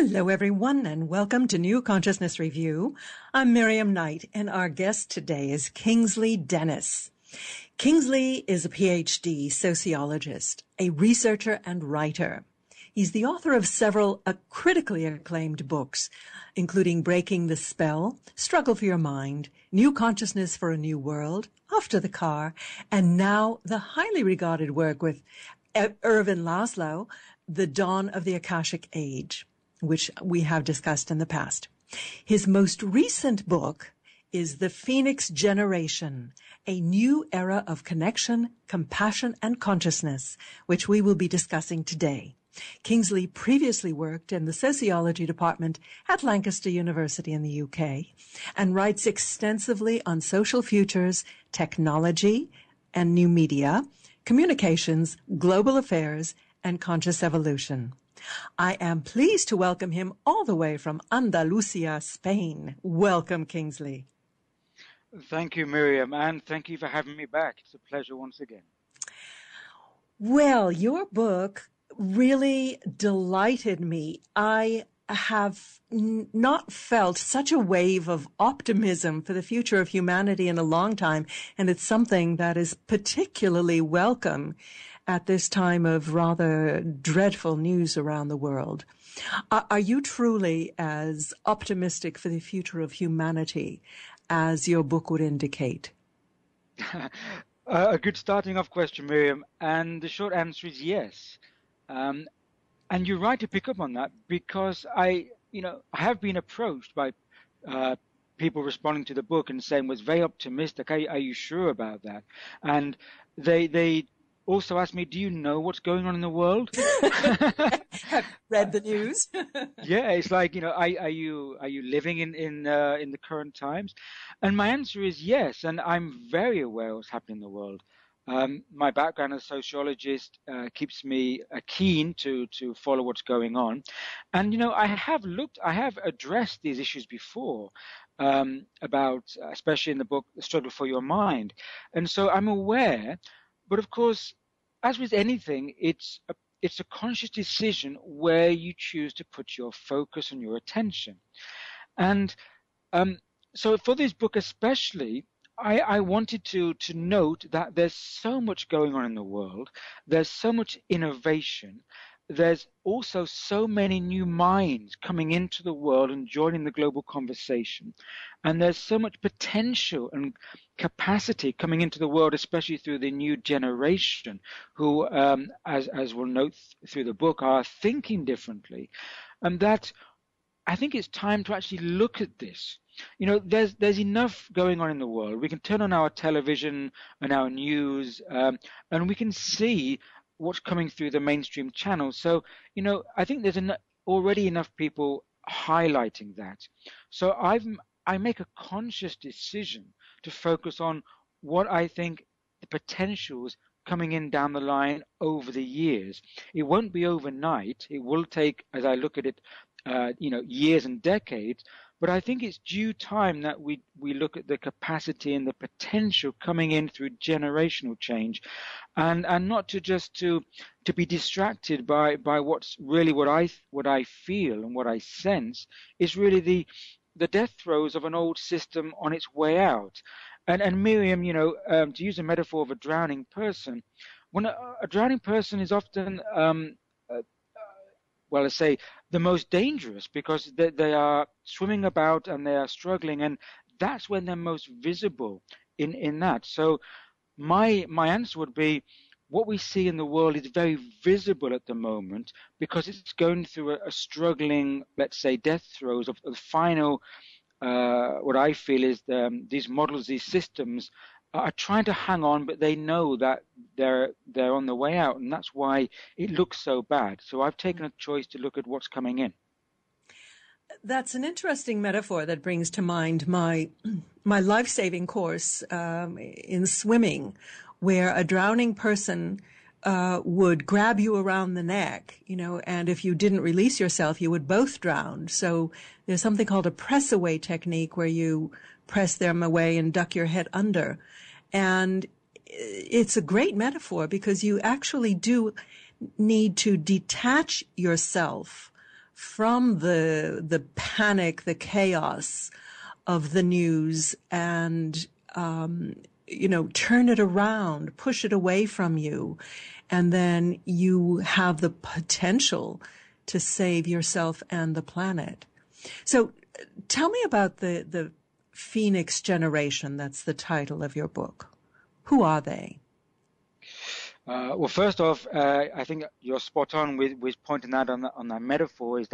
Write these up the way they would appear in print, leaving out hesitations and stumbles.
Hello, everyone, and welcome to New Consciousness Review. I'm Miriam Knight, and our guest today is Kingsley Dennis. Kingsley is a PhD sociologist, a researcher and writer. He's the author of several critically acclaimed books, including Breaking the Spell, Struggle for Your Mind, New Consciousness for a New World, After the Car, and now the highly regarded work with Ervin Laszlo, The Dawn of the Akashic Age, which we have discussed in the past. His most recent book is The Phoenix Generation, a new era of connection, compassion, and consciousness, which we will be discussing today. Kingsley previously worked in the sociology department at Lancaster University in the UK and writes extensively on social futures, technology and new media, communications, global affairs, and conscious evolution. I am pleased to welcome him all the way from Andalusia, Spain. Welcome, Kingsley. Thank you, Miriam, and thank you for having me back. It's a pleasure once again. Well, your book really delighted me. I have not felt such a wave of optimism for the future of humanity in a long time, and it's something that is particularly welcome at this time of rather dreadful news around the world. Are you truly as optimistic for the future of humanity as your book would indicate? A good starting off question, Miriam, and the short answer is yes. And you're right to pick up on that, because I have been approached by people responding to the book and saying was very optimistic. Are you sure about that? And they also asked me, do you know what's going on in the world? Have read the news? Yeah, it's like, are you living in the current times? And my answer is yes, and I'm very aware of what's happening in the world. My background as a sociologist keeps me keen to follow what's going on. And, I have addressed these issues before, about, especially in the book, The Struggle for Your Mind. And so I'm aware, but of course, as with anything, it's a conscious decision where you choose to put your focus and your attention. And so for this book especially, I wanted to note that there's so much going on in the world. There's so much innovation. There's also so many new minds coming into the world and joining the global conversation. And there's so much potential and capacity coming into the world, especially through the new generation who, as we'll note through the book, are thinking differently. And that I think it's time to actually look at this. There's enough going on in the world. We can turn on our television and our news, and we can see what's coming through the mainstream channels. So, I think there's already enough people highlighting that. So I make a conscious decision to focus on what I think the potentials coming in down the line over the years. It won't be overnight. It will take, as I look at it, years and decades. But I think it's due time that we look at the capacity and the potential coming in through generational change, and not to be distracted by what's really what I feel and what I sense is really the death throes of an old system on its way out. And Miriam, to use a metaphor of a drowning person, when a drowning person is often let's say the most dangerous, because they are swimming about and they are struggling, and that's when they're most visible in that. So my answer would be, what we see in the world is very visible at the moment because it's going through a struggling, let's say, death throes of the final, what I feel is these models, these systems are trying to hang on, but they know that they're on the way out, and that's why it looks so bad. So I've taken a choice to look at what's coming in. That's an interesting metaphor that brings to mind my life-saving course in swimming, where a drowning person would grab you around the neck, and if you didn't release yourself, you would both drown. So there's something called a press away technique, where you press them away and duck your head under. And it's a great metaphor because you actually do need to detach yourself from the panic, the chaos of the news, and turn it around, push it away from you, and then you have the potential to save yourself and the planet. So tell me about the Phoenix generation. That's the title of your book. Who are they? Well, first off, I think you're spot on with pointing out on that metaphor, is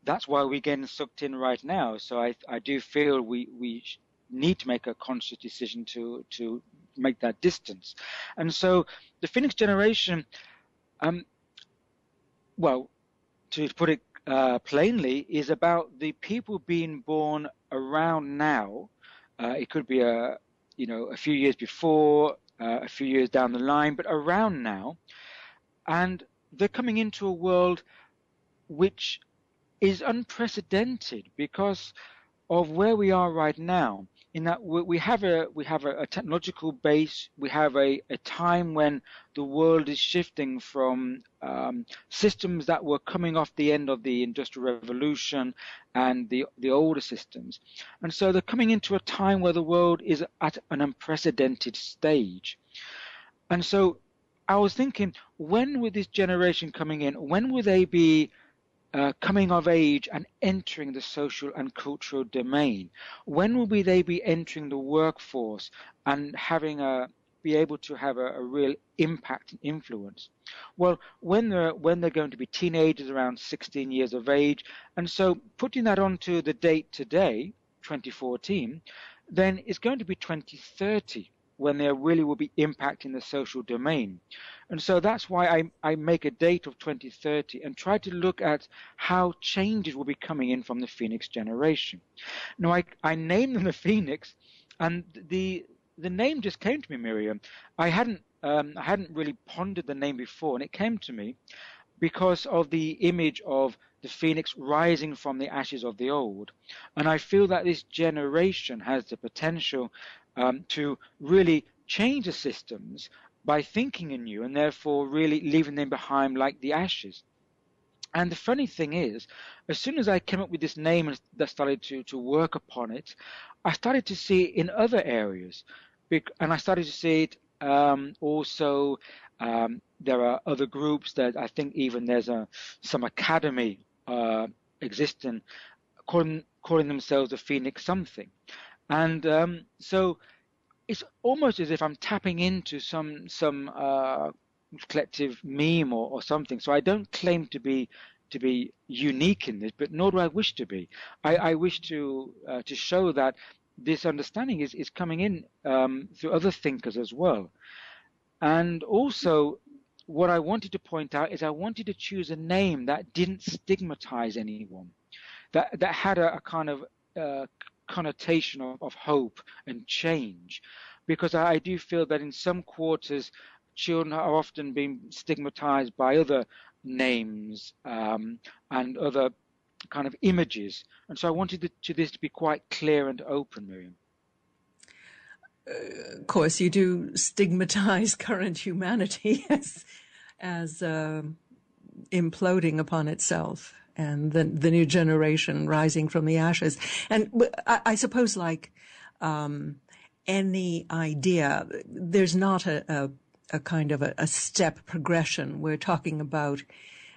that's why we're getting sucked in right now. So I do feel we need to make a conscious decision to make that distance. And so the Phoenix generation, well, to put it plainly, is about the people being born around now. It could be a few years before, a few years down the line, but around now. And they're coming into a world which is unprecedented because of where we are right now, in that we have a technological base. We have a time when the world is shifting from systems that were coming off the end of the Industrial Revolution and the older systems. And so they're coming into a time where the world is at an unprecedented stage. And so I was thinking, when with this generation coming in, when will they be coming of age and entering the social and cultural domain? When will they be entering the workforce and be able to have a real impact and influence? Well, when they're going to be teenagers around 16 years of age, and so putting that onto the date today, 2014, then it's going to be 2030 when they really will be impacting the social domain. And so that's why I make a date of 2030 and try to look at how changes will be coming in from the Phoenix generation. Now, I named them the Phoenix, and the name just came to me, Miriam. I hadn't really pondered the name before, and it came to me because of the image of the phoenix rising from the ashes of the old. And I feel that this generation has the potential to really change the systems by thinking anew, and therefore really leaving them behind like the ashes. And the funny thing is, as soon as I came up with this name and that started to work upon it, I started to see it in other areas. And I started to see it also, there are other groups that I think even there's some academy existing calling themselves the Phoenix something. And so it's almost as if I'm tapping into some collective meme or something. So I don't claim to be unique in this, but nor do I wish to be. I wish to show that this understanding is coming in through other thinkers as well. And also, what I wanted to point out is I wanted to choose a name that didn't stigmatize anyone, that had a kind of connotation of hope and change, because I do feel that in some quarters children are often being stigmatized by other names and other kind of images, and so I wanted this to be quite clear and open, Miriam. Of course, you do stigmatize current humanity as imploding upon itself, and the new generation rising from the ashes. And I suppose, like any idea, there's not a kind of a step progression. We're talking about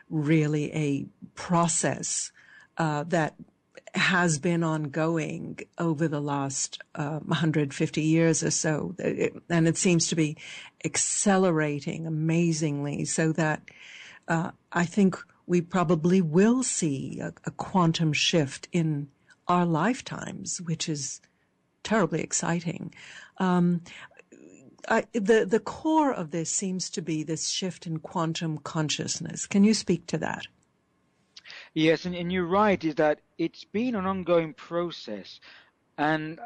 really a process that has been ongoing over the last 150 years or so. And it seems to be accelerating amazingly, so that I think we probably will see a quantum shift in our lifetimes, which is terribly exciting. The core of this seems to be this shift in quantum consciousness. Can you speak to that? Yes, and you're right, is that it's been an ongoing process. And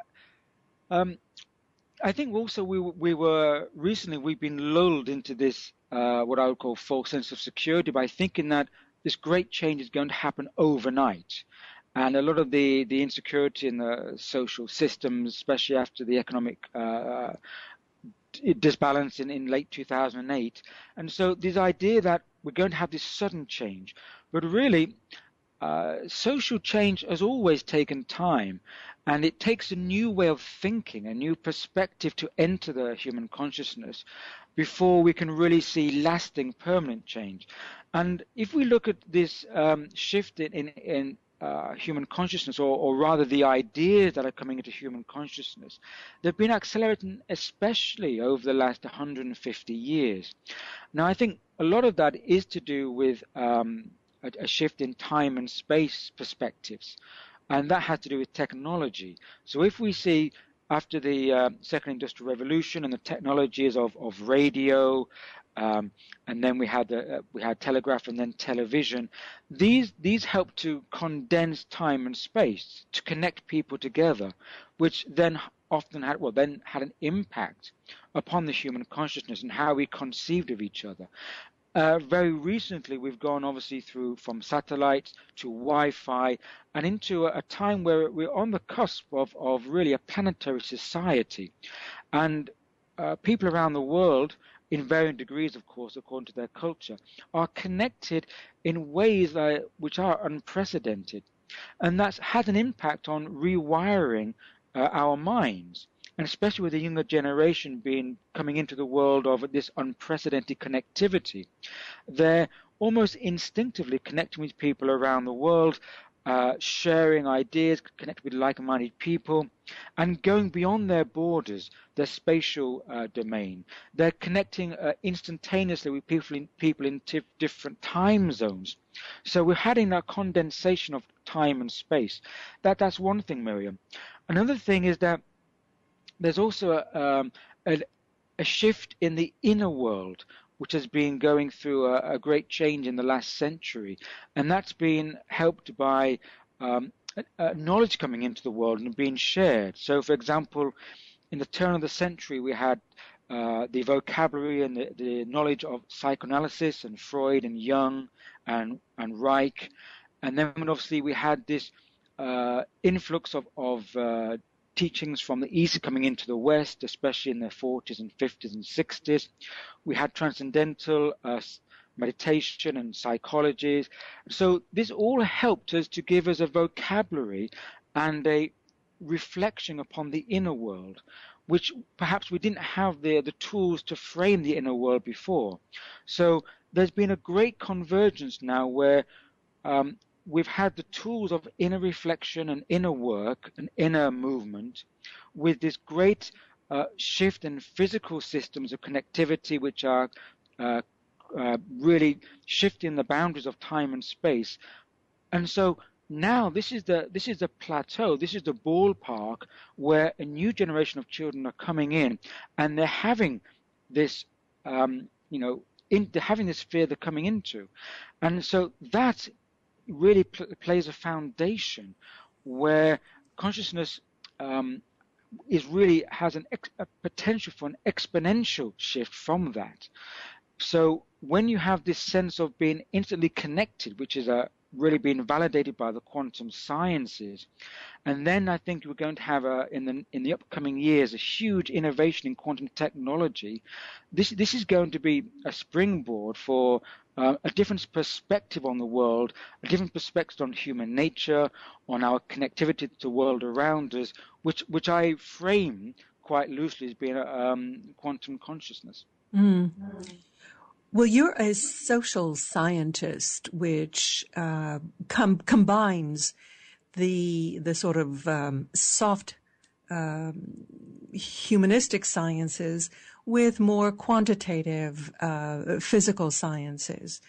I think also we've been lulled into this, what I would call false sense of security, by thinking that this great change is going to happen overnight. And a lot of the insecurity in the social systems, especially after the economic disbalance in late 2008. And so this idea that we're going to have this sudden change, but really social change has always taken time, and it takes a new way of thinking, a new perspective to enter the human consciousness before we can really see lasting, permanent change. And if we look at this shift in human consciousness, or rather the ideas that are coming into human consciousness, they've been accelerating, especially over the last 150 years. Now, I think a lot of that is to do with a shift in time and space perspectives, and that has to do with technology. So if we see after the Second Industrial Revolution and the technologies of radio, and then we had telegraph and then television, these help to condense time and space to connect people together, which then often had an impact upon the human consciousness and how we conceived of each other. Very recently, we've gone obviously from satellites to Wi-Fi and into a time where we're on the cusp of really a planetary society. And people around the world, in varying degrees, of course, according to their culture, are connected in ways which are unprecedented. And that's had an impact on rewiring our minds. And especially with the younger generation coming into the world of this unprecedented connectivity, they're almost instinctively connecting with people around the world, sharing ideas, connecting with like-minded people, and going beyond their borders, their spatial domain. They're connecting instantaneously with people in different time zones. So we're having a condensation of time and space. That's one thing, Miriam. Another thing is that there's also a shift in the inner world, which has been going through a great change in the last century. And that's been helped by knowledge coming into the world and being shared. So, for example, in the turn of the century, we had the vocabulary and the knowledge of psychoanalysis and Freud and Jung and Reich. And then obviously we had this influx of teachings from the East coming into the West, especially in the 40s and 50s and 60s. We had transcendental meditation and psychology. So this all helped us to give us a vocabulary and a reflection upon the inner world, which perhaps we didn't have the tools to frame the inner world before. So there's been a great convergence now where we've had the tools of inner reflection and inner work and inner movement with this great shift in physical systems of connectivity, which are really shifting the boundaries of time and space. And so now this is the plateau, this is the ballpark where a new generation of children are coming in, and they're having this, they're having this fear they're coming into. And so that really plays a foundation where consciousness has a potential for an exponential shift from that. So when you have this sense of being instantly connected, which is really being validated by the quantum sciences, and then I think we're going to have in the upcoming years a huge innovation in quantum technology. This is going to be a springboard for a different perspective on the world, a different perspective on human nature, on our connectivity to the world around us, which I frame quite loosely as being quantum consciousness. Mm. Well, you're a social scientist, which combines the sort of soft humanistic sciences with more quantitative physical sciences.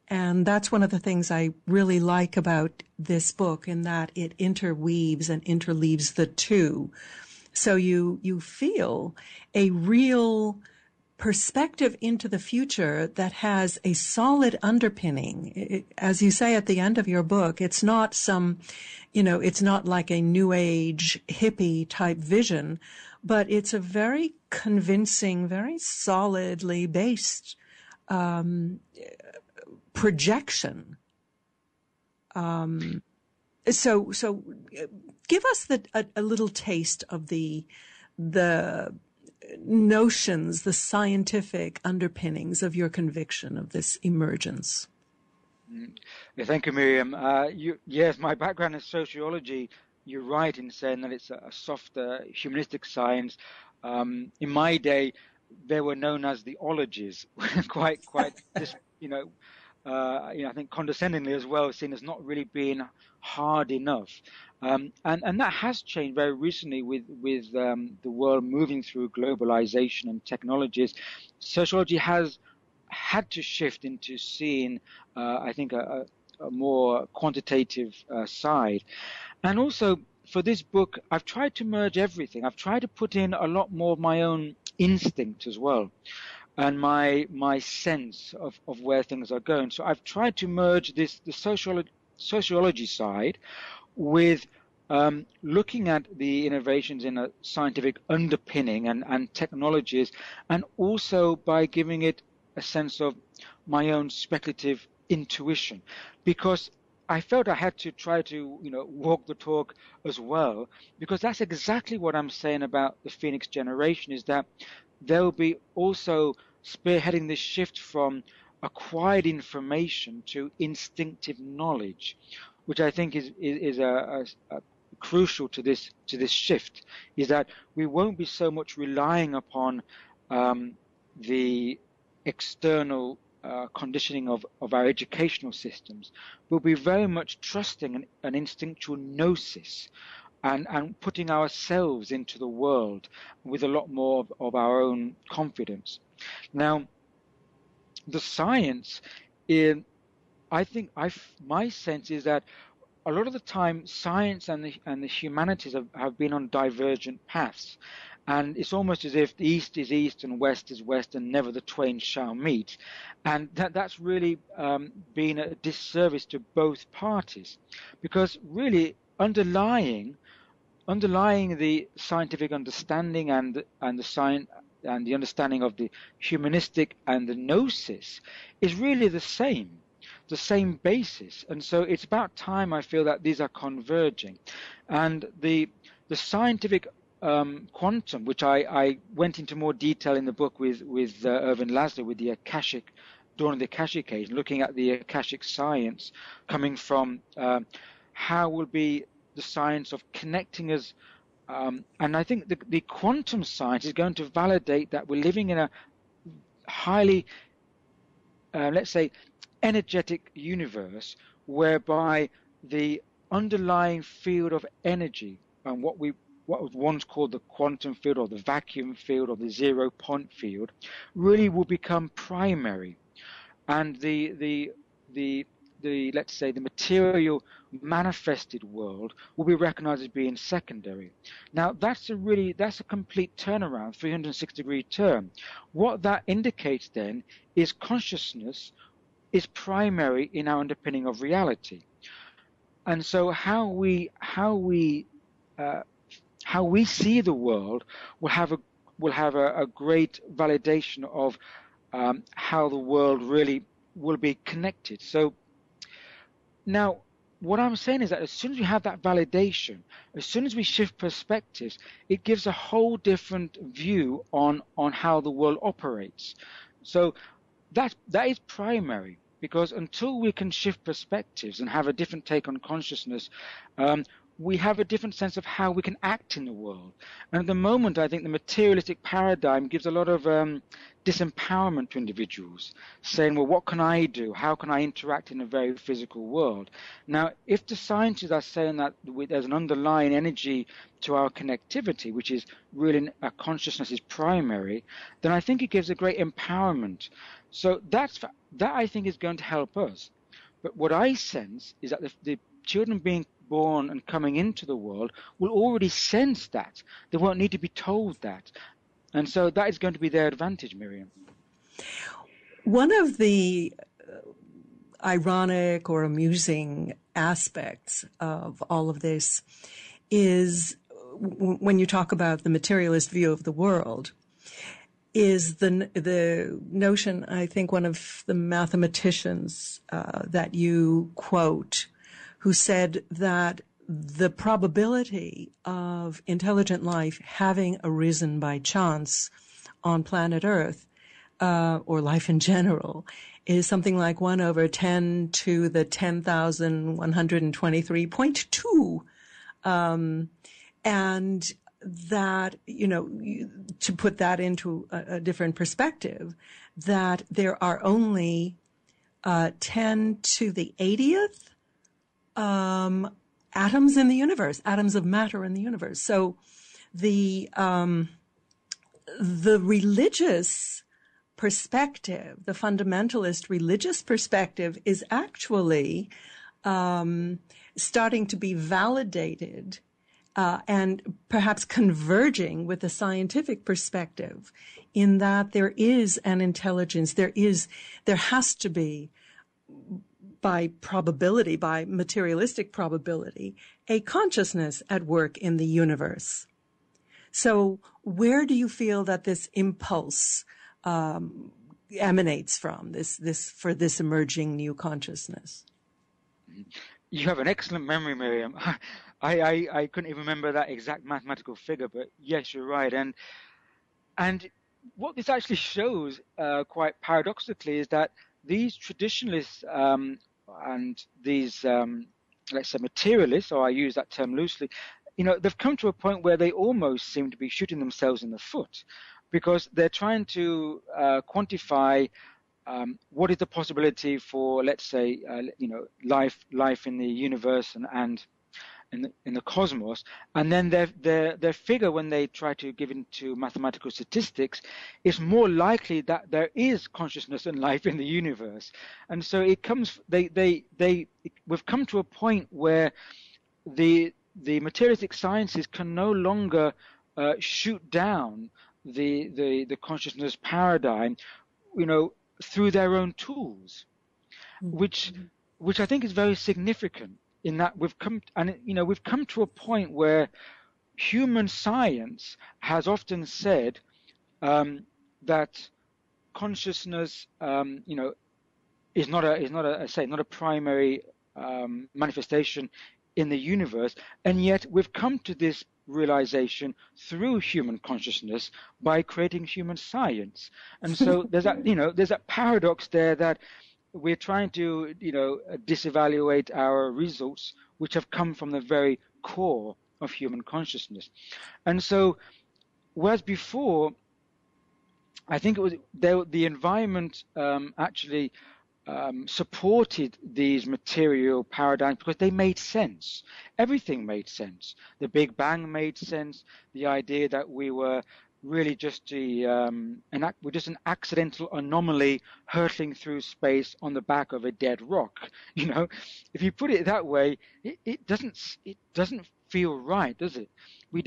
And that's one of the things I really like about this book, in that it interweaves and interleaves the two. So you feel a real perspective into the future that has a solid underpinning. As you say at the end of your book, it's not it's not like a new age hippie type vision, but it's a very convincing, very solidly based projection. So give us a little taste of the notions, the scientific underpinnings of your conviction of this emergence. Yeah, thank you, Miriam. Yes, my background is sociology. You're right in saying that it's a softer humanistic science. In my day, they were known as the ologies, quite, just, I think condescendingly as well, seen as not really being hard enough. And that has changed very recently with the world moving through globalization and technologies. Sociology has had to shift into seeing, I think, a more quantitative side. And also for this book, I've tried to merge everything. I've tried to put in a lot more of my own instinct as well, and my sense of where things are going. So I've tried to merge the sociology side with looking at the innovations in a scientific underpinning and technologies, and also by giving it a sense of my own speculative intuition, because I felt I had to try to, walk the talk as well, because that's exactly what I'm saying about the Phoenix generation, is that they'll be also spearheading this shift from acquired information to instinctive knowledge, which I think is a crucial to this shift, is that we won't be so much relying upon the external conditioning of our educational systems. We'll be very much trusting an instinctual gnosis and putting ourselves into the world with a lot more of our own confidence. Now, the science, my sense is that a lot of the time, science and the humanities have been on divergent paths, and it's almost as if the East is East and West is West, and never the twain shall meet, and that's really been a disservice to both parties, because really underlying the scientific understanding and the science and the understanding of the humanistic and the gnosis is really the same basis. And so it's about time, I feel, that these are converging. And the scientific quantum, which I went into more detail in the book with Ervin Laszlo, with the Akashic, Dawn of the Akashic Age, looking at the Akashic science coming from how will be the science of connecting us. And I think the quantum science is going to validate that we're living in a highly, let's say, energetic universe, whereby the underlying field of energy and what was once called the quantum field or the vacuum field or the 0 point field really will become primary, and the let's say the material manifested world will be recognized as being secondary. Now that's a complete turnaround, 360-degree turn. What that indicates then is consciousness is primary in our underpinning of reality, and so how we see the world will have a great validation of how the world really will be connected. So now what I'm saying is that as soon as we have that validation, as soon as we shift perspectives, it gives a whole different view on how the world operates. So that is primary, because until we can shift perspectives and have a different take on consciousness, we have a different sense of how we can act in the world. And at the moment, I think the materialistic paradigm gives a lot of disempowerment to individuals, saying, well, what can I do? How can I interact in a very physical world? Now, if the scientists are saying that there's an underlying energy to our connectivity, which is really a consciousness is primary, then I think it gives a great empowerment. So that I think is going to help us. But what I sense is that the children being born and coming into the world will already sense that. They won't need to be told that. And so that is going to be their advantage, Miriam. One of the ironic or amusing aspects of all of this is when you talk about the materialist view of the world, is the notion, I think one of the mathematicians that you quote, who said that the probability of intelligent life having arisen by chance on planet Earth or life in general, is something like 1 over 10 to the 10,123.2. And that, to put that into a different perspective, that there are only 10 to the 80th atoms in the universe, atoms of matter in the universe. So the religious perspective, the fundamentalist religious perspective, is actually starting to be validated and perhaps converging with the scientific perspective, in that there is an intelligence, there has to be, by probability, by materialistic probability, a consciousness at work in the universe. So where do you feel that this impulse emanates from, for this emerging new consciousness? You have an excellent memory, Miriam. I couldn't even remember that exact mathematical figure, but yes, you're right. And what this actually shows, quite paradoxically, is that these traditionalists and these, let's say, materialists, or I use that term loosely, they've come to a point where they almost seem to be shooting themselves in the foot, because they're trying to quantify what is the possibility for, let's say, life in the universe and in the cosmos, and then their figure, when they try to give into mathematical statistics, is more likely that there is consciousness and life in the universe. And so we've come to a point where the materialistic sciences can no longer shoot down the consciousness paradigm, through their own tools, which I think is very significant, in that we've come to a point where human science has often said that consciousness, is not a primary manifestation in the universe, and yet we've come to this realization through human consciousness by creating human science. And so there's that paradox there, that we're trying to disevaluate our results, which have come from the very core of human consciousness. And so, whereas before, I think it was the environment actually supported these material paradigms because they made sense. Everything made sense. The Big Bang made sense. The idea that we were really just an accidental anomaly hurtling through space on the back of a dead rock. If you put it that way, it doesn't feel right, does it? We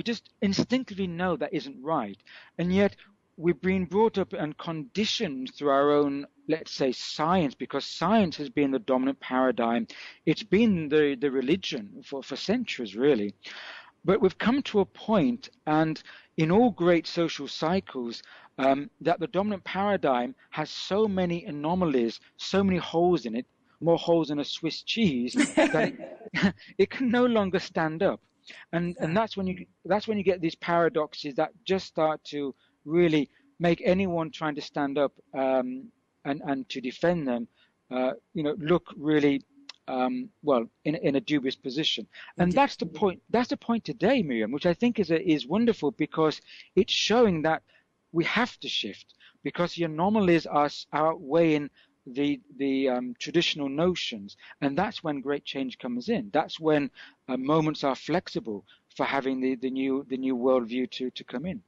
just instinctively know that isn't right, and yet we've been brought up and conditioned through our own, let's say, science, because science has been the dominant paradigm. It's been the religion for centuries, really. But we've come to a point, and in all great social cycles, that the dominant paradigm has so many anomalies, so many holes in it, more holes than a Swiss cheese, that it can no longer stand up. And that's when you get these paradoxes that just start to really make anyone trying to stand up and to defend them, look really in a dubious position. And that's the point. That's the point today, Miriam, which I think is wonderful, because it's showing that we have to shift, because the anomalies are outweighing the traditional notions, and that's when great change comes in. That's when moments are flexible for having the new worldview to come in.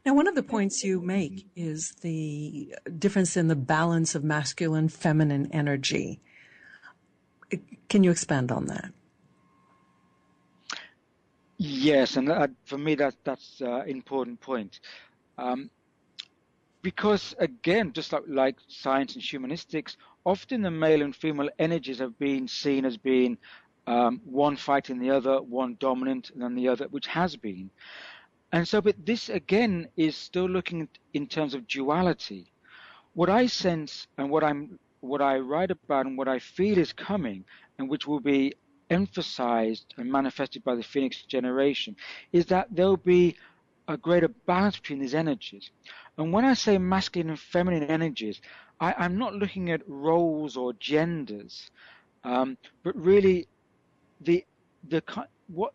Now, one of the points you make is the difference in the balance of masculine, feminine energy. Can you expand on that? Yes, and for me that's an important point. Because again, just like science and humanistics, often the male and female energies have been seen as being one fighting the other, one dominant than the other, which has been. And so, but this again is still looking in terms of duality. What I sense and what I write about and what I feel is coming, and which will be emphasized and manifested by the Phoenix generation, is that there'll be a greater balance between these energies. And when I say masculine and feminine energies, I'm not looking at roles or genders, but really the what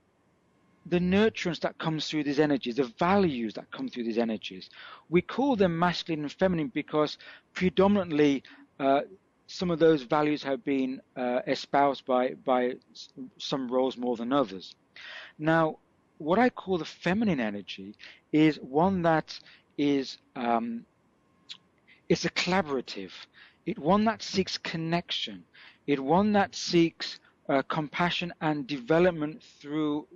the nurturance that comes through these energies, the values that come through these energies. We call them masculine and feminine because predominantly some of those values have been espoused by some roles more than others. Now, what I call the feminine energy is one that is it's a collaborative. It's one that seeks connection. It's one that seeks compassion and development through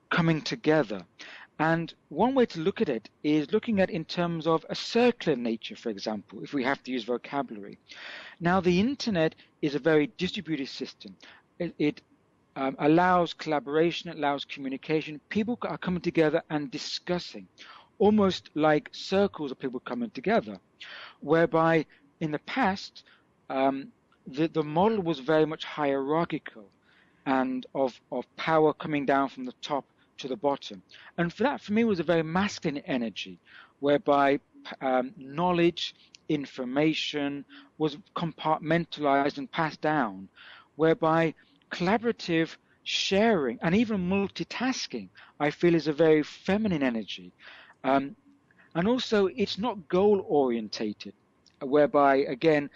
coming together. And one way to look at it is looking at in terms of a circular nature, for example, if we have to use vocabulary. Now, the internet is a very distributed system. It allows collaboration, it allows communication. People are coming together and discussing, almost like circles of people coming together, whereby in the past, the model was very much hierarchical and of power coming down from the top to the bottom. And for me, was a very masculine energy, whereby knowledge, information was compartmentalized and passed down, whereby collaborative sharing and even multitasking, I feel, is a very feminine energy. And also, it's not goal-orientated, whereby, again,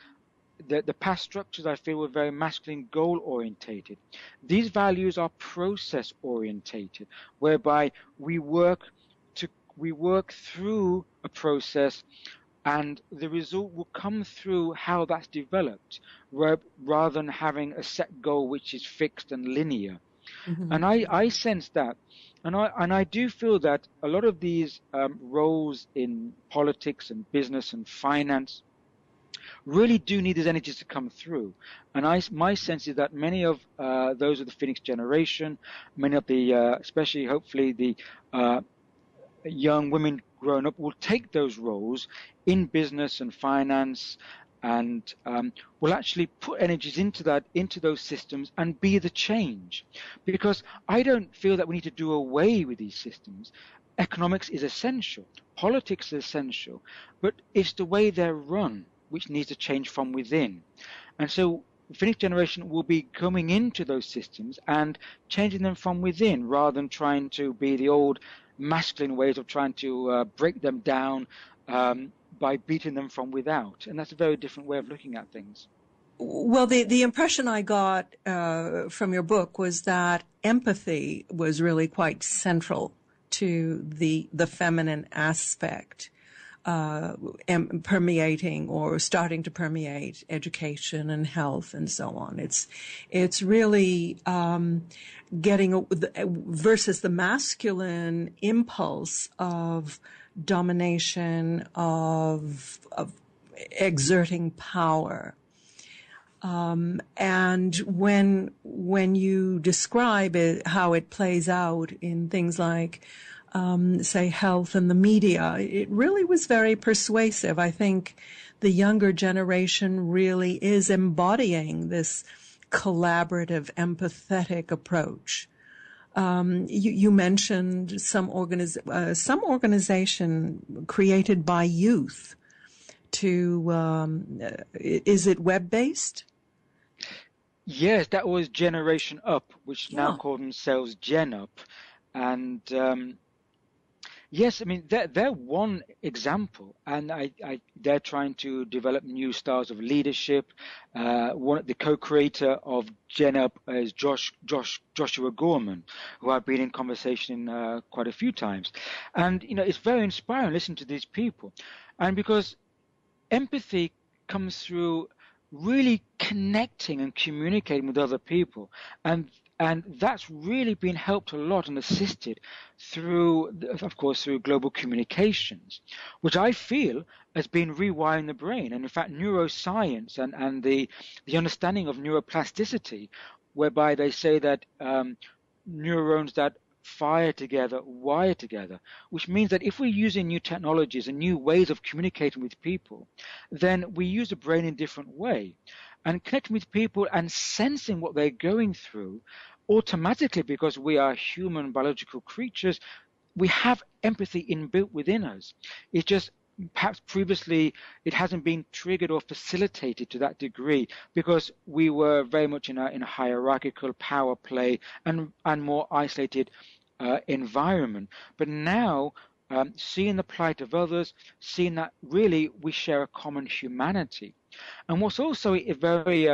the past structures, I feel, were very masculine, goal-orientated. These values are process-orientated, whereby we work through a process, and the result will come through how that's developed, rather than having a set goal which is fixed and linear. Mm-hmm. And I sense that. And I do feel that a lot of these roles in politics and business and finance really do need these energies to come through. And my sense is that many of those of the Phoenix generation, many of the, especially hopefully the young women growing up, will take those roles in business and finance, and will actually put energies into those systems and be the change. Because I don't feel that we need to do away with these systems. Economics is essential, politics is essential, but it's the way they're run which needs to change from within. And so the Phoenix generation will be coming into those systems and changing them from within, rather than trying to be the old masculine ways of trying to break them down by beating them from without. And that's a very different way of looking at things. Well, the impression I got from your book was that empathy was really quite central to the feminine aspect, permeating or starting to permeate education and health and so on. It's really getting versus the masculine impulse of domination, of exerting power. And when you describe it, how it plays out in things like, say, health and the media, it really was very persuasive. I think the younger generation really is embodying this collaborative, empathetic approach. You mentioned some organization created by youth. Is it web-based? Yes, that was Generation Up, which now call themselves Gen Up. And yes, I mean, they're one example, and they're trying to develop new styles of leadership. The co-creator of Gen Up is Joshua Gorman, who I've been in conversation quite a few times. And, it's very inspiring to listen to these people. And because empathy comes through really connecting and communicating with other people, and that's really been helped a lot and assisted through, of course, through global communications, which I feel has been rewiring the brain. And in fact, neuroscience and the understanding of neuroplasticity, whereby they say that neurons that fire together, wire together, which means that if we're using new technologies and new ways of communicating with people, then we use the brain in a different way. And connecting with people and sensing what they're going through automatically, because we are human biological creatures, we have empathy inbuilt within us. It's just perhaps previously it hasn't been triggered or facilitated to that degree because we were very much in a hierarchical power play and more isolated environment. But now, seeing the plight of others, seeing that really we share a common humanity. And what's also very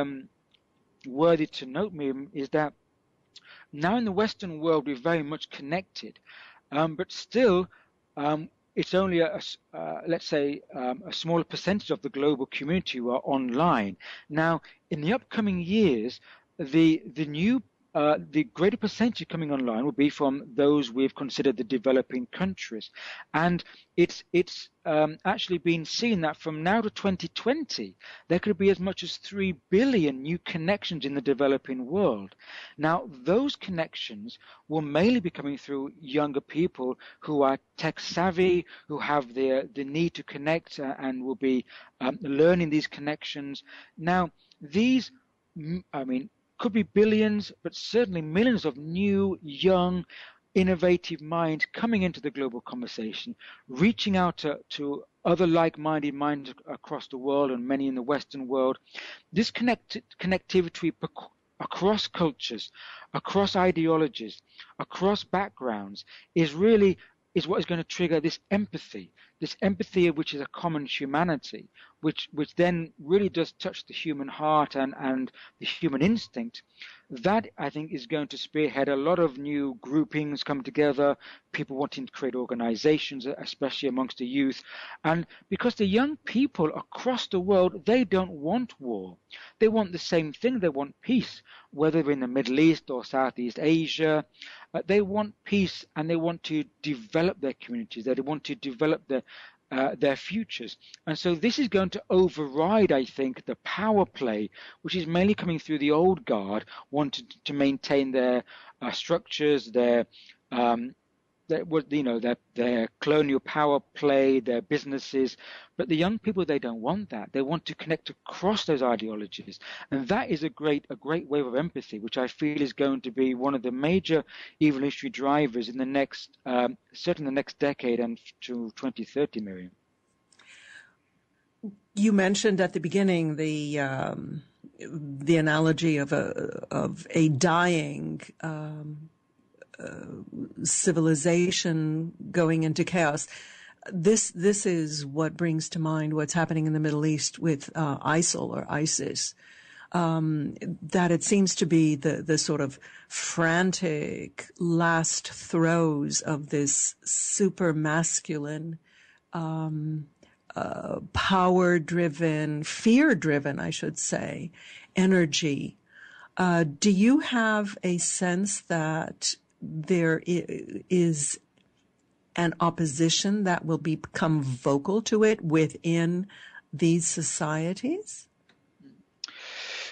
worthy to note, Miriam, is that now in the Western world we're very much connected, but still it's only let's say a smaller percentage of the global community who are online. Now, in the upcoming years, the greater percentage coming online will be from those we've considered the developing countries, and it's actually been seen that from now to 2020 there could be as much as 3 billion new connections in the developing world. Now, those connections will mainly be coming through younger people who are tech savvy, who have the need to connect and will be learning these connections. Now, these, I mean, could be billions, but certainly millions of new, young, innovative minds coming into the global conversation, reaching out to other like-minded minds across the world and many in the Western world. This connectivity across cultures, across ideologies, across backgrounds is what is going to trigger this empathy which is a common humanity, which then really does touch the human heart and the human instinct. That, I think, is going to spearhead a lot of new groupings come together, people wanting to create organizations, especially amongst the youth. And because the young people across the world, they don't want war. They want the same thing. They want peace, whether in the Middle East or Southeast Asia. They want peace, and they want to develop their communities. They want to develop their futures. And so this is going to override, I think, the power play, which is mainly coming through the old guard, wanting to maintain their structures, their colonial power play, their businesses. But the young people, they don't want that. They want to connect across those ideologies. And that is a great wave of empathy, which I feel is going to be one of the major evolutionary drivers in the next, certainly the next decade and to 2030, Miriam. You mentioned at the beginning the analogy of a dying civilization going into chaos. This is what brings to mind what's happening in the Middle East with ISIL or ISIS. That it seems to be the sort of frantic last throes of this super masculine, power-driven, fear-driven, I should say, energy. Do you have a sense that there is an opposition that will become vocal to it within these societies?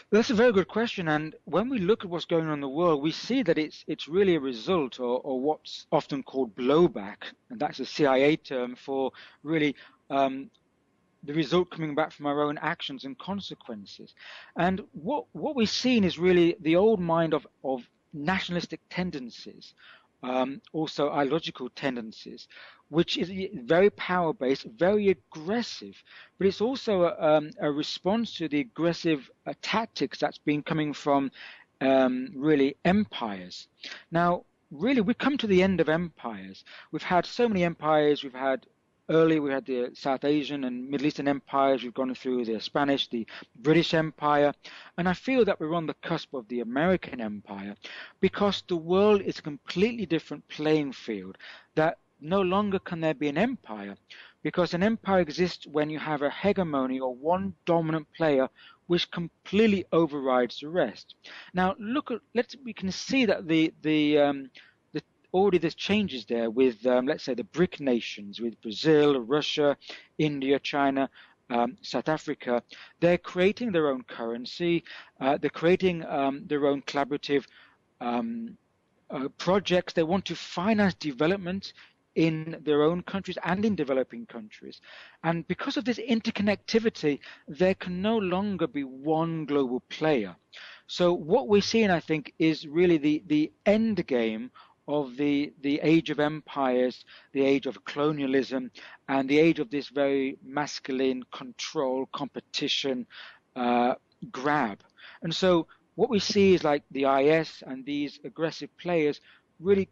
That's a very good question. And when we look at what's going on in the world, we see that it's really a result or what's often called blowback. And that's a CIA term for really the result coming back from our own actions and consequences. And what we've seen is really the old mind of nationalistic tendencies, also ideological tendencies, which is very power-based, very aggressive, but it's also a response to the aggressive tactics that's been coming from really empires. Now, really, we come to the end of empires. We've had so many empires. Earlier, we had the South Asian and Middle Eastern empires. We've gone through the Spanish, the British Empire. And I feel that we're on the cusp of the American Empire because the world is a completely different playing field, that no longer can there be an empire, because an empire exists when you have a hegemony or one dominant player which completely overrides the rest. Now, we can see that already there's changes there with, let's say, the BRIC nations, with Brazil, Russia, India, China, South Africa. They're creating their own currency. They're creating their own collaborative projects. They want to finance development in their own countries and in developing countries. And because of this interconnectivity, there can no longer be one global player. So what we're seeing, I think, is really the end game of the age of empires, the age of colonialism, and the age of this very masculine control, competition, grab. And so what we see is like the IS and these aggressive players really,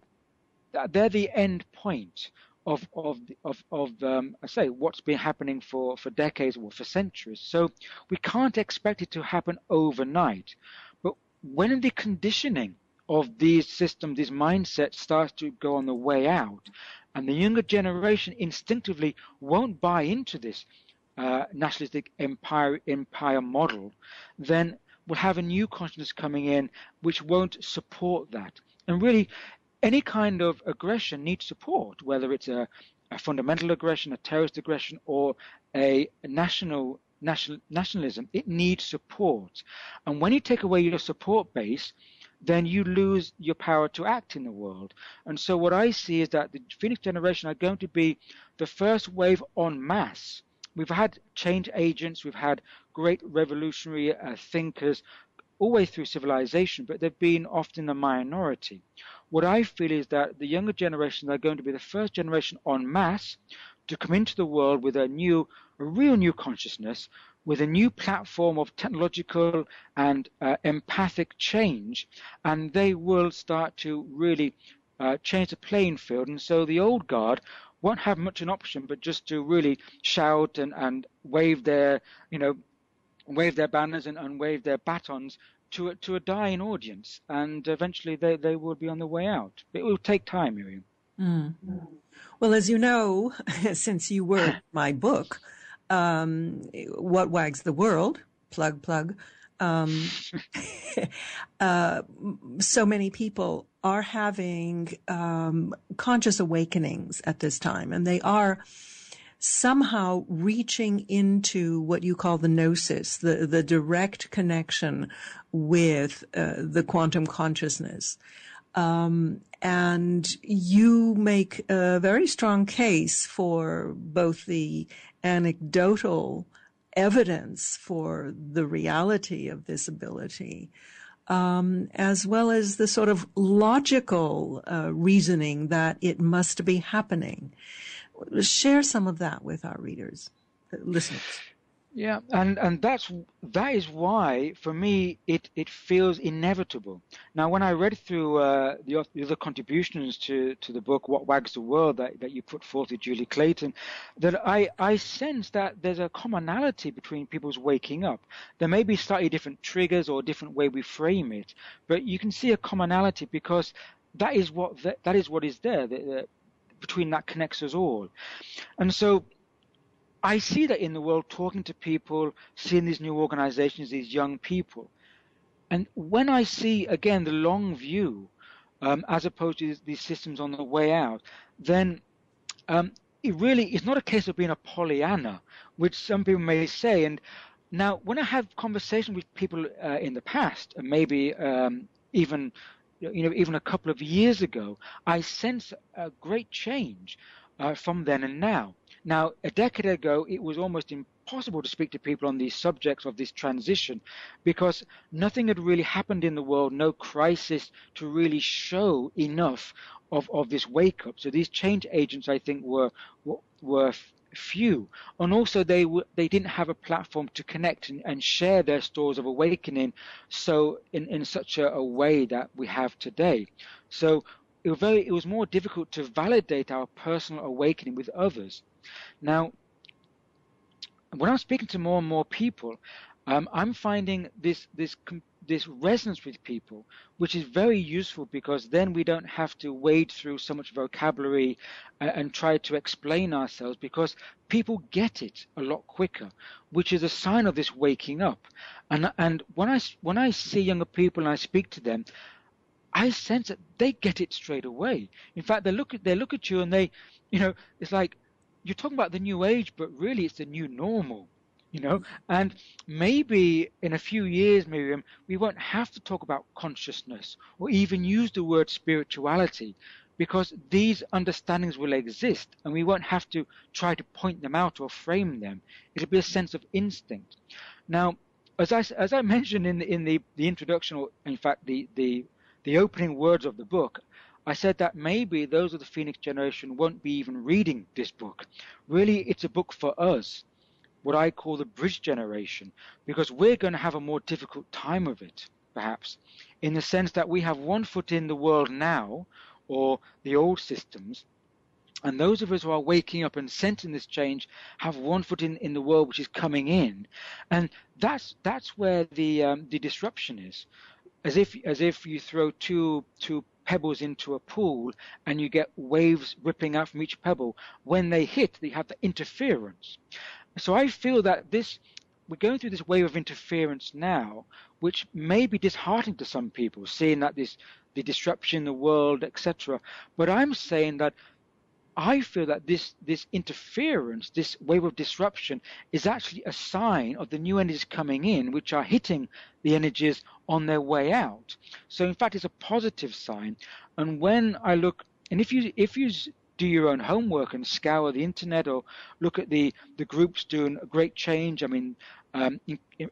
they're the end point of I say what's been happening for decades or for centuries. So we can't expect it to happen overnight. But when the conditioning of these systems, these mindsets starts to go on the way out, and the younger generation instinctively won't buy into this nationalistic empire model, then we'll have a new consciousness coming in which won't support that. And really, any kind of aggression needs support, whether it's a fundamental aggression, a terrorist aggression, or a nationalism. It needs support. And when you take away your support base, then you lose your power to act in the world. And so what I see is that the Phoenix generation are going to be the first wave en masse. We've had change agents, we've had great revolutionary thinkers all the way through civilization, but they've been often a minority. What I feel is that the younger generations are going to be the first generation en masse to come into the world with a real new consciousness, with a new platform of technological and empathic change, and they will start to really change the playing field. And so the old guard won't have much an option but just to really shout and wave their, wave their banners and wave their batons to a dying audience, and eventually they will be on the way out. But it will take time, Miriam. Mm. Well, as you know, since you were my book, What Wags the World, plug, so many people are having conscious awakenings at this time, and they are somehow reaching into what you call the gnosis, the direct connection with the quantum consciousness. And you make a very strong case for both the anecdotal evidence for the reality of this ability, as well as the sort of logical reasoning that it must be happening. Share some of that with our readers, listeners. Yeah, and that is why, for me, it feels inevitable. Now, when I read through the other contributions to the book, What Wags the World, that you put forth with Julie Clayton, that I sense that there's a commonality between people's waking up. There may be slightly different triggers or different way we frame it, but you can see a commonality because that is what is there. Between that connects us all. And so I see that in the world, talking to people, seeing these new organizations, these young people. And when I see, again, the long view, as opposed to these systems on the way out, then it really is not a case of being a Pollyanna, which some people may say. And now, when I have conversations with people in the past, and maybe even a couple of years ago, I sense a great change from then and now. Now, a decade ago, it was almost impossible to speak to people on these subjects of this transition because nothing had really happened in the world, no crisis to really show enough of this wake up. So these change agents, I think, were few, and also they didn't have a platform to connect and share their stories of awakening so in such a way that we have today. So it was more difficult to validate our personal awakening with others. Now, when I'm speaking to more and more people, I'm finding this resonance with people, which is very useful because then we don't have to wade through so much vocabulary and try to explain ourselves, because people get it a lot quicker, which is a sign of this waking up. And when I see younger people and I speak to them, I sense that they get it straight away. In fact, they look at you and they, it's like you're talking about the new age, but really it's the new normal. And maybe in a few years, Miriam, we won't have to talk about consciousness or even use the word spirituality, because these understandings will exist and we won't have to try to point them out or frame them. It'll be a sense of instinct. Now, as I mentioned in the introduction, or in fact the opening words of the book, I said that maybe those of the Phoenix generation won't be even reading this book. Really, it's a book for us, what I call the bridge generation, because we're going to have a more difficult time of it, perhaps, in the sense that we have one foot in the world now, or the old systems, and those of us who are waking up and sensing this change have one foot in the world which is coming in, and that's where the disruption is. As if you throw two pebbles into a pool and you get waves rippling out from each pebble. When they hit, they have the interference. So I feel that we're going through this wave of interference now, which may be disheartening to some people, seeing that the disruption in the world, etc. But I'm saying that I feel that this interference, this wave of disruption, is actually a sign of the new energies coming in, which are hitting the energies on their way out. So in fact, it's a positive sign. And when I look, and if you do your own homework and scour the internet or look at the groups doing a great change. I mean,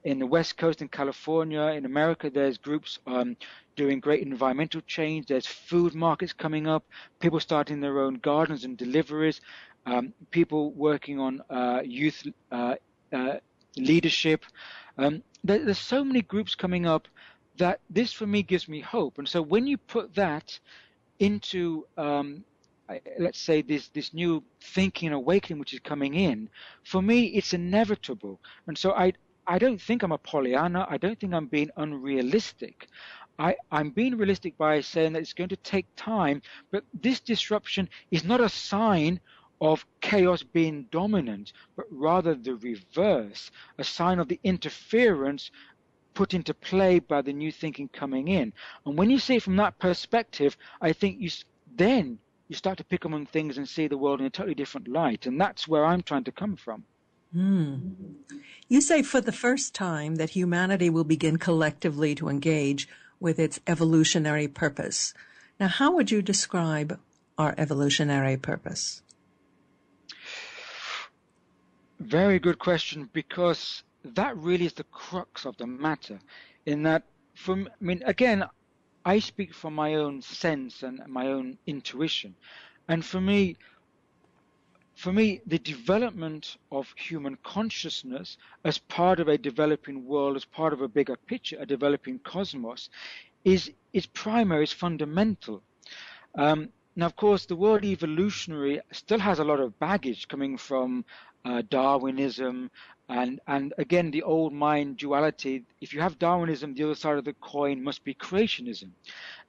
in the West Coast, in California, in America, there's groups doing great environmental change. There's food markets coming up, people starting their own gardens and deliveries, people working on youth leadership. There's so many groups coming up that this, for me, gives me hope. And so when you put that into let's say this new thinking and awakening which is coming in, for me it's inevitable. And so I don't think I'm a Pollyanna. I don't think I'm being unrealistic. I'm being realistic by saying that it's going to take time, but this disruption is not a sign of chaos being dominant, but rather the reverse, a sign of the interference put into play by the new thinking coming in. And when you see it from that perspective, I think you start to pick among things and see the world in a totally different light. And that's where I'm trying to come from. You say for the first time that humanity will begin collectively to engage with its evolutionary purpose. Now, how would you describe our evolutionary purpose? Very good question, because that really is the crux of the matter. In that, again, I speak from my own sense and my own intuition. And for me, the development of human consciousness as part of a developing world, as part of a bigger picture, a developing cosmos, is primary, is fundamental. Now, of course, the word evolutionary still has a lot of baggage coming from Darwinism, and again, the old mind duality. If you have Darwinism, the other side of the coin must be creationism.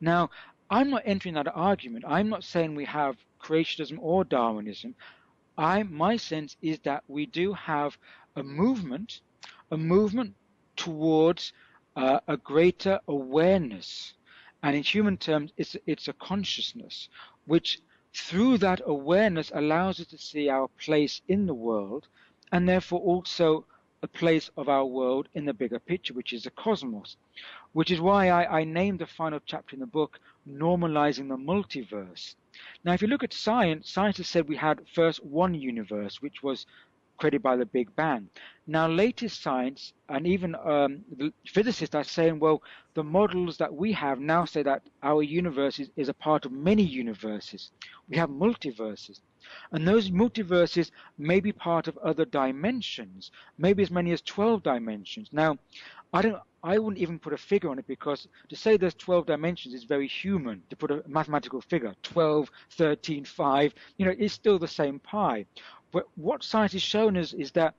Now, I'm not entering that argument. I'm not saying we have creationism or Darwinism. My sense is that we do have a movement towards a greater awareness. And in human terms, it's a consciousness, which through that awareness allows us to see our place in the world, and therefore also a place of our world in the bigger picture, which is the cosmos. Which is why I named the final chapter in the book, Normalizing the Multiverse. Now, if you look at science, scientists said we had first one universe, which was created by the Big Bang. Now, latest science and even the physicists are saying, well, the models that we have now say that our universe is a part of many universes. We have multiverses. And those multiverses may be part of other dimensions, maybe as many as 12 dimensions. Now, I wouldn't even put a figure on it, because to say there's 12 dimensions is very human, to put a mathematical figure, 12, 13, 5, it's still the same pie. But what science has shown us is that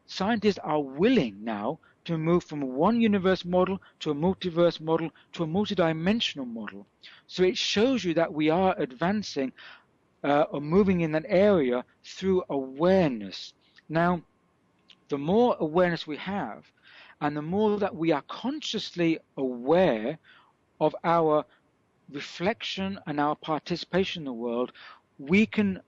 scientists are willing now to move from a one universe model to a multiverse model to a multidimensional model. So it shows you that we are advancing or moving in that area through awareness. Now, the more awareness we have, and the more that we are consciously aware of our reflection and our participation in the world, we can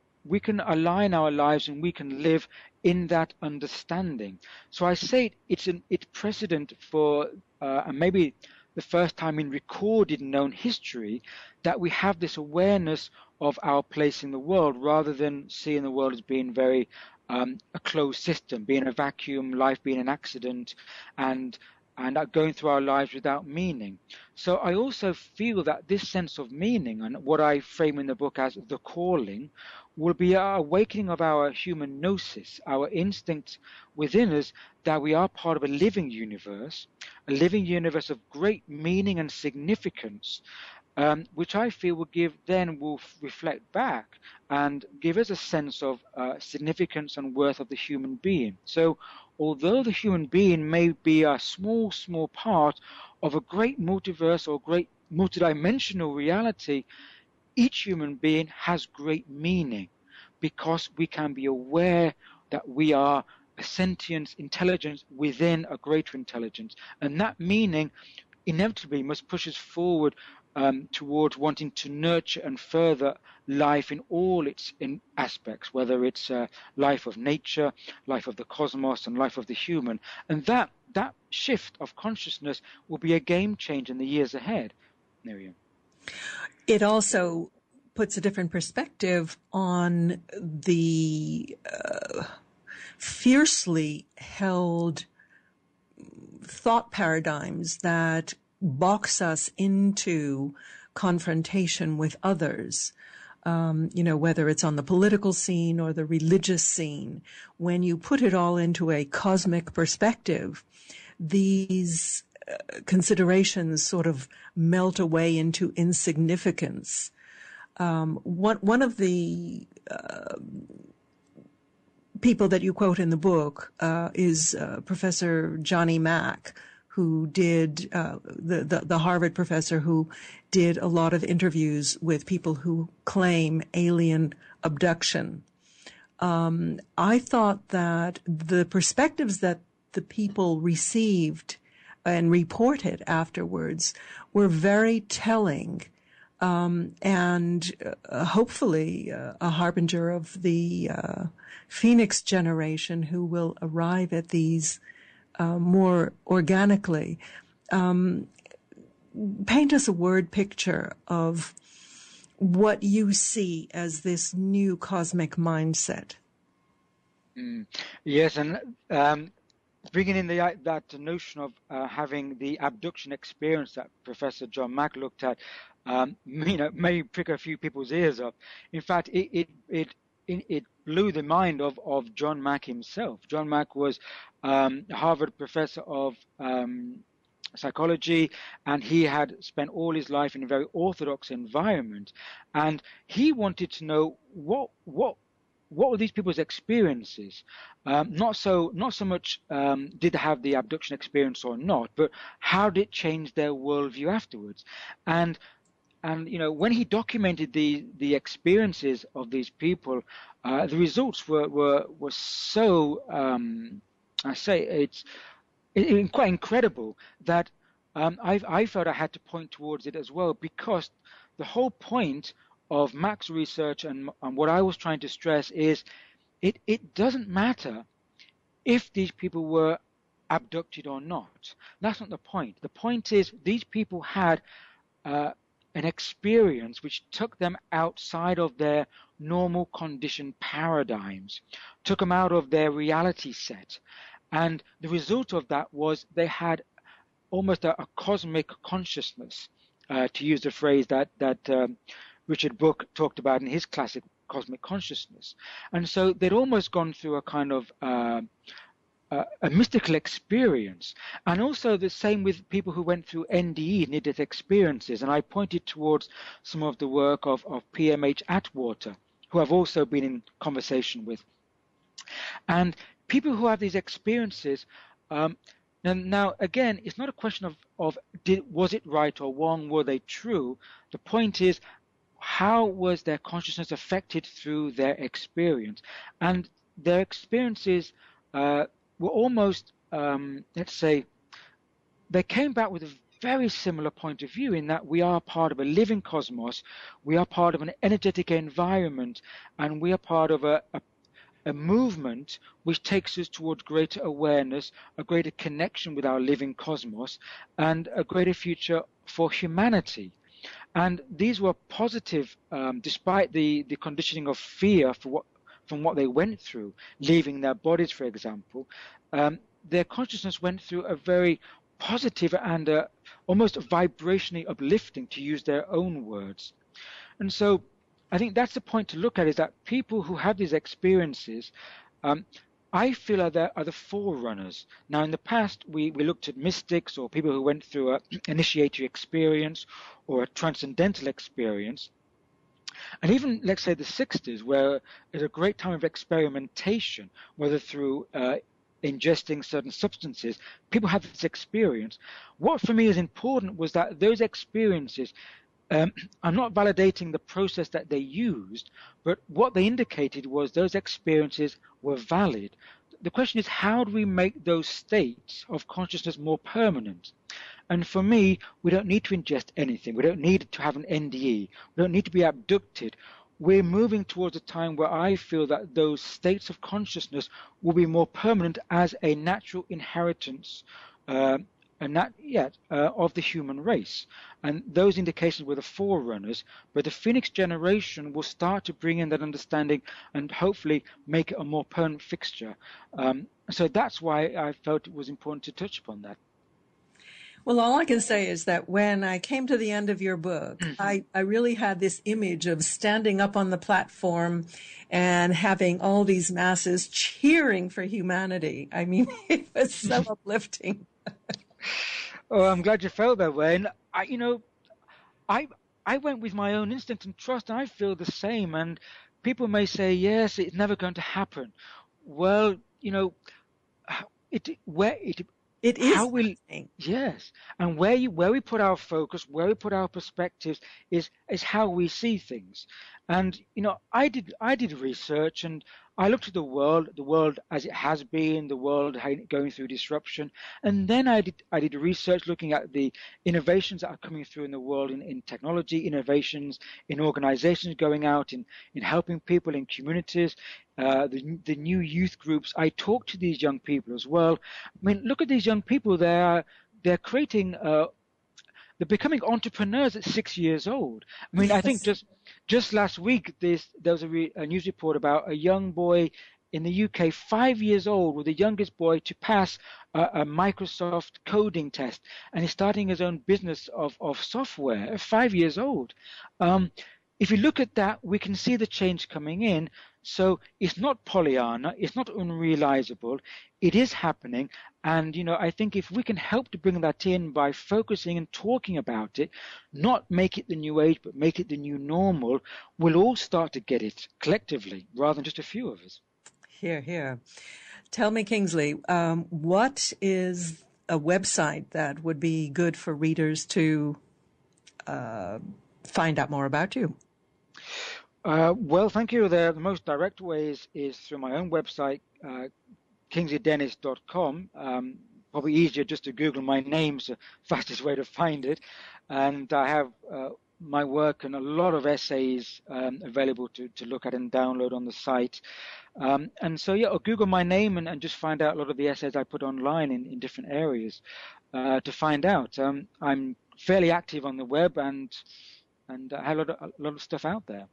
align our lives and we can live in that understanding. So I say it's precedent for, and maybe the first time in recorded known history, that we have this awareness of our place in the world, rather than seeing the world as being very a closed system, being a vacuum, life being an accident, and and are going through our lives without meaning. So I also feel that this sense of meaning, and what I frame in the book as the calling, will be our awakening of our human gnosis, our instinct within us that we are part of a living universe of great meaning and significance, which I feel will reflect back and give us a sense of significance and worth of the human being. So although the human being may be a small, small part of a great multiverse or great multidimensional reality, each human being has great meaning because we can be aware that we are a sentient intelligence within a greater intelligence. And that meaning inevitably must push us forward towards wanting to nurture and further life in all its aspects, whether it's life of nature, life of the cosmos, and life of the human. And that shift of consciousness will be a game changer in the years ahead, Miriam. It also puts a different perspective on the fiercely held thought paradigms that box us into confrontation with others, whether it's on the political scene or the religious scene. When you put it all into a cosmic perspective, these considerations sort of melt away into insignificance. One of the people that you quote in the book is Professor Johnny Mack, who did the Harvard professor who did a lot of interviews with people who claim alien abduction. I thought that the perspectives that the people received and reported afterwards were very telling, and hopefully a harbinger of the Phoenix generation who will arrive at these more organically. Paint us a word picture of what you see as this new cosmic mindset. Yes, and bringing in that notion of having the abduction experience that Professor John Mack looked at, may prick a few people's ears up. In fact, it blew the mind of John Mack himself. John Mack was a Harvard professor of psychology, and he had spent all his life in a very orthodox environment, and he wanted to know what were these people's experiences. Not so much did they have the abduction experience or not, but how did it change their worldview afterwards. And when he documented the experiences of these people, the results were so it's quite incredible that I felt I had to point towards it as well, because the whole point of Mack's research and what I was trying to stress is it doesn't matter if these people were abducted or not. That's not the point. The point is these people had an experience which took them outside of their normal conditioned paradigms, took them out of their reality set. And the result of that was they had almost a cosmic consciousness, to use the phrase that Richard Buck talked about in his classic Cosmic Consciousness. And so they'd almost gone through a kind of a mystical experience. And also the same with people who went through NDE, near-death experiences. And I pointed towards some of the work of PMH Atwater, who I've also been in conversation with. And people who have these experiences, now again, it's not a question of was it right or wrong, were they true? The point is, how was their consciousness affected through their experience? And their experiences were almost, let's say, they came back with a very similar point of view, in that we are part of a living cosmos, we are part of an energetic environment, and we are part of a movement which takes us towards greater awareness, a greater connection with our living cosmos, and a greater future for humanity. And these were positive, despite the conditioning of fear from what they went through, leaving their bodies, for example. Their consciousness went through a very positive and almost vibrationally uplifting, to use their own words. And so I think that's the point to look at, is that people who have these experiences, I feel are the forerunners. Now, in the past, we looked at mystics or people who went through an initiatory experience or a transcendental experience. And even, let's say, the 60s, where it's a great time of experimentation, whether through ingesting certain substances, people have this experience. What for me is important was that those experiences, I'm not validating the process that they used, but what they indicated was those experiences were valid. The question is, how do we make those states of consciousness more permanent? And for me, we don't need to ingest anything. We don't need to have an NDE. We don't need to be abducted. We're moving towards a time where I feel that those states of consciousness will be more permanent as a natural inheritance of the human race. And those indications were the forerunners, but the Phoenix generation will start to bring in that understanding and hopefully make it a more permanent fixture. So that's why I felt it was important to touch upon that. Well, all I can say is that when I came to the end of your book, I really had this image of standing up on the platform and having all these masses cheering for humanity. I mean, it was so uplifting. Oh, I'm glad you felt that way. And I went with my own instinct and trust, and I feel the same. And people may say, yes, it's never going to happen. Well, it is how yes, and where we put our focus, where we put our perspectives is how we see things. And I did research, and I looked at the world as it has been, the world going through disruption, and then I did research looking at the innovations that are coming through in the world in technology, innovations in organizations going out in helping people in communities, the new youth groups. I talked to these young people as well. I mean, look at these young people. They're creating. They're becoming entrepreneurs at 6 years old. I mean, I think just last week there was a news report about a young boy in the UK, 5 years old, was the youngest boy to pass a Microsoft coding test, and he's starting his own business of software at 5 years old. If you look at that, we can see the change coming in. So it's not Pollyanna, it's not unrealizable, it is happening. And, I think if we can help to bring that in by focusing and talking about it, not make it the new age, but make it the new normal, we'll all start to get it collectively rather than just a few of us. Hear, hear. Tell me, Kingsley, what is a website that would be good for readers to find out more about you? Well, thank you. The most direct way is through my own website, kingsleydennis.com. Probably easier just to Google my name, it's the fastest way to find it. And I have my work and a lot of essays available to look at and download on the site. And so, or Google my name and just find out a lot of the essays I put online in different areas to find out. I'm fairly active on the web and I have a lot of stuff out there.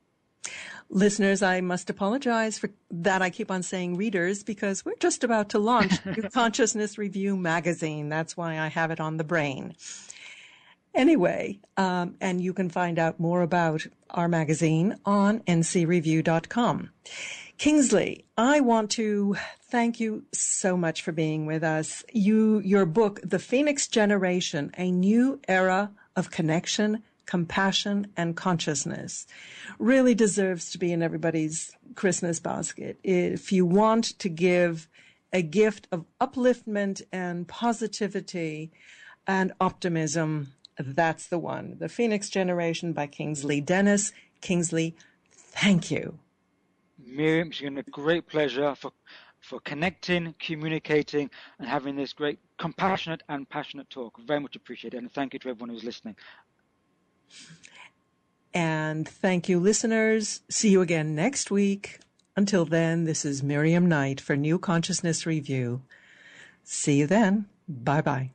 Listeners, I must apologize for that. I keep on saying readers because we're just about to launch New Consciousness Review magazine. That's why I have it on the brain. Anyway, and you can find out more about our magazine on ncreview.com. Kingsley, I want to thank you so much for being with us. Your book, The Phoenix Generation, A New Era of Connection, Compassion, and Consciousness, really deserves to be in everybody's Christmas basket. If you want to give a gift of upliftment and positivity and optimism, that's the one. The Phoenix Generation by Kingsley Dennis. Kingsley, thank you. Miriam, it's been a great pleasure for connecting, communicating, and having this great compassionate and passionate talk. Very much appreciated, and thank you to everyone who's listening. And thank you, listeners. See you again next week. Until then, this is Miriam Knight for New Consciousness Review. See you then. Bye-bye.